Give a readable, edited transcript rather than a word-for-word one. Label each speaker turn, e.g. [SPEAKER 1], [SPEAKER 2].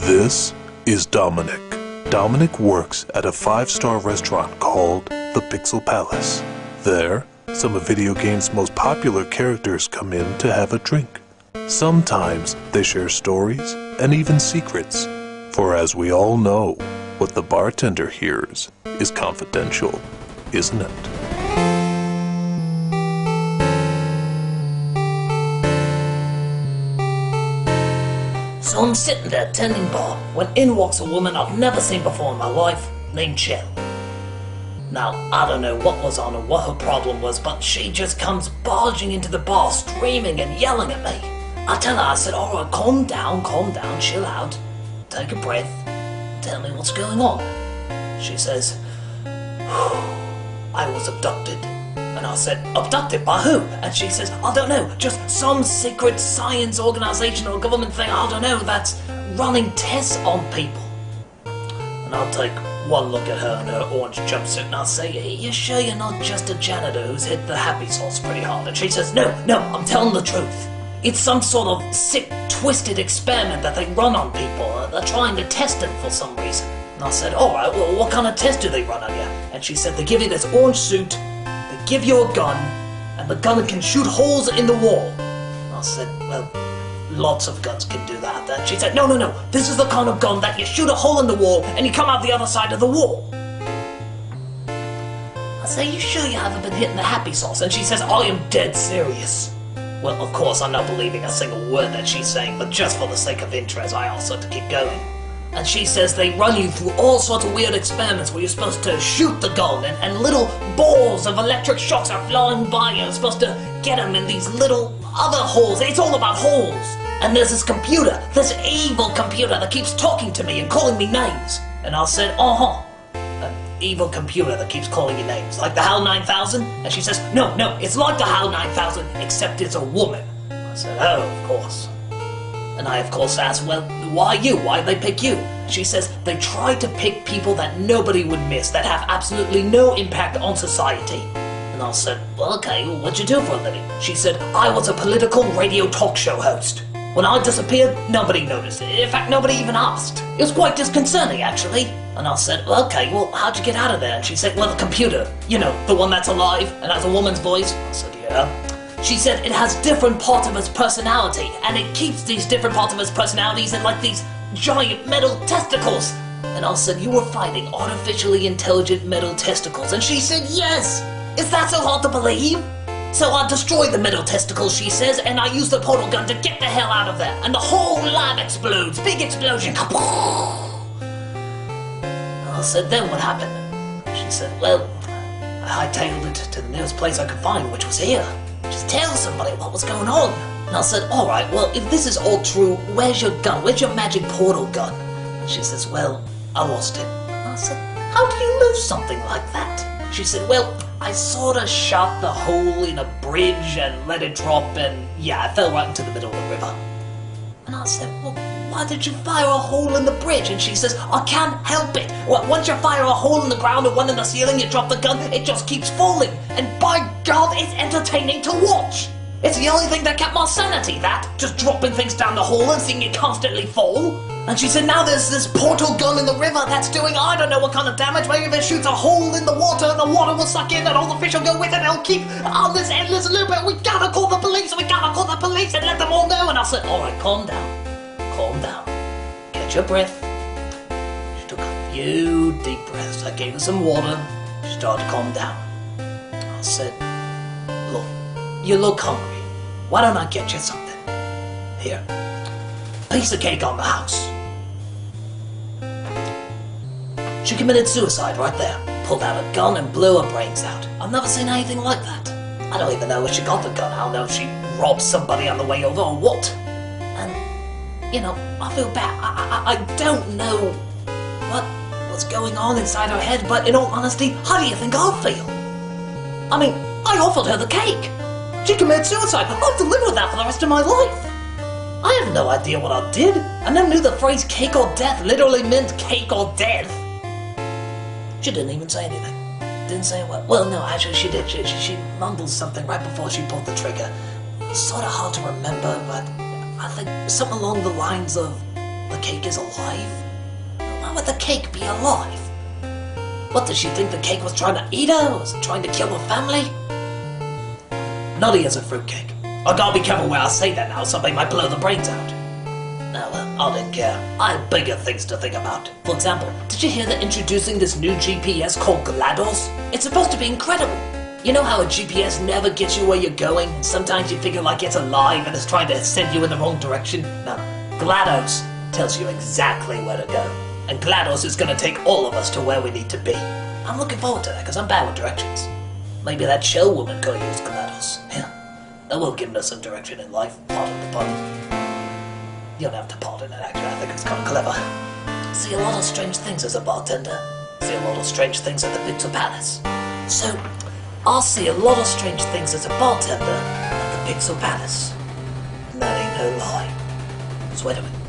[SPEAKER 1] This is Dominic. Dominic works at a 5-star restaurant called the Pixel Palace. There, some of video games' most popular characters come in to have a drink. Sometimes they share stories and even secrets, for as we all know, what the bartender hears is confidential, isn't it?
[SPEAKER 2] So I'm sitting there tending bar when in walks a woman I've never seen before in my life, named Chell. Now, I don't know what was on or what her problem was, but she just comes barging into the bar, screaming and yelling at me. I tell her, I said, alright, calm down, chill out, take a breath, tell me what's going on. She says, I was abducted. And I said, abducted by who? And she says, I don't know, just some secret science organization or government thing, I don't know, that's running tests on people. And I'll take one look at her in her orange jumpsuit and I'll say, are you sure you're not just a janitor who's hit the happy sauce pretty hard? And she says, no, I'm telling the truth. It's some sort of sick, twisted experiment that they run on people. They're trying to test them for some reason. And I said, alright, well, what kind of test do they run on you? And she said, they give you this orange suit, they give you a gun, and the gun can shoot holes in the wall. And I said, well, lots of guns can do that. And she said, no, this is the kind of gun that you shoot a hole in the wall and you come out the other side of the wall. I say, you sure you haven't been hitting the happy sauce? And she says, I am dead serious. Well, of course, I'm not believing a single word that she's saying, but just for the sake of interest, I asked her to keep going. And she says they run you through all sorts of weird experiments where you're supposed to shoot the gun and little balls of electric shocks are flying by you. You're supposed to get them in these little other holes. It's all about holes. And there's this computer, this evil computer that keeps talking to me and calling me names. And I said, an evil computer that keeps calling you names, like the HAL 9000? And she says, no, it's like the HAL 9000, except it's a woman. I said, oh, of course. And I, of course, asked, well, why you? Why'd they pick you? She says, they try to pick people that nobody would miss, that have absolutely no impact on society. And I said, well, okay, what'd you do for a living? She said, I was a political radio talk show host. When I disappeared, nobody noticed. In fact, nobody even asked. It was quite disconcerting, actually. And I said, well, okay, well, how'd you get out of there? And she said, well, the computer. You know, the one that's alive and has a woman's voice. I said, yeah. She said it has different parts of its personality, and it keeps these different parts of its personalities in like these giant metal testicles. And I said, you were finding artificially intelligent metal testicles? And she said, yes! Is that so hard to believe? So I destroyed the metal testicles, she says, and I used the portal gun to get the hell out of there. And the whole lab explodes. Big explosion. I said, then what happened? She said, well, I hightailed it to the nearest place I could find, which was here. Just tell somebody what was going on. And I said, alright, well, if this is all true, where's your gun? Where's your magic portal gun? And she says, well, I lost it. And I said, how do you lose something like that? She said, well, I sort of shot the hole in a bridge and let it drop and, yeah, I fell right into the middle of the river. And I said, well, why did you fire a hole in the bridge? And she says, I can't help it. Once you fire a hole in the ground and one in the ceiling, you drop the gun, it just keeps falling. And by God, it's entertaining to watch. It's the only thing that kept my sanity, that. Just dropping things down the hole and seeing it constantly fall. And she said, now there's this portal gun in the river that's doing I don't know what kind of damage. Maybe if it shoots a hole in the water and the water will suck in and all the fish will go with it and it'll keep on this endless loop. And we gotta call the police and let them all know. And I said, alright, calm down. Get your breath. She took a few deep breaths. I gave her some water. She started to calm down. I said, look, you look hungry. Why don't I get you something? Here, piece of cake on the house. She committed suicide right there. Pulled out a gun and blew her brains out. I've never seen anything like that. I don't even know where she got the gun. I don't know if she robbed somebody on the way over or what. And, you know, I feel bad. I don't know what's going on inside her head, but in all honesty, how do you think I feel? I mean, I offered her the cake. She committed suicide. I'll live with that for the rest of my life. I have no idea what I did. I never knew the phrase cake or death literally meant cake or death. She didn't even say anything. Didn't say a word. Well, no, actually she did. She mumbled something right before she pulled the trigger. It's sort of hard to remember, but I think something along the lines of, The cake is alive? Why would the cake be alive? What, did she think the cake was trying to eat her? Was it trying to kill her family? Nutty as a fruitcake. I gotta be careful where I say that now, somebody might blow the brains out. No, I don't care. I have bigger things to think about. For example, did you hear they're introducing this new GPS called GLaDOS? It's supposed to be incredible. You know how a GPS never gets you where you're going, and sometimes you figure like it's alive and it's trying to send you in the wrong direction? No, GLaDOS tells you exactly where to go. And GLaDOS is gonna take all of us to where we need to be. I'm looking forward to that, because I'm bad with directions. Maybe that Chell woman could use GLaDOS. Yeah, that will give us some direction in life. Pardon the pun. You don't have to pardon it, actually. I think it's kind of clever. See a lot of strange things as a bartender. See a lot of strange things at the Pixel Palace. So, I'll see a lot of strange things as a bartender at the Pixel Palace. And that ain't no lie. Swear to it.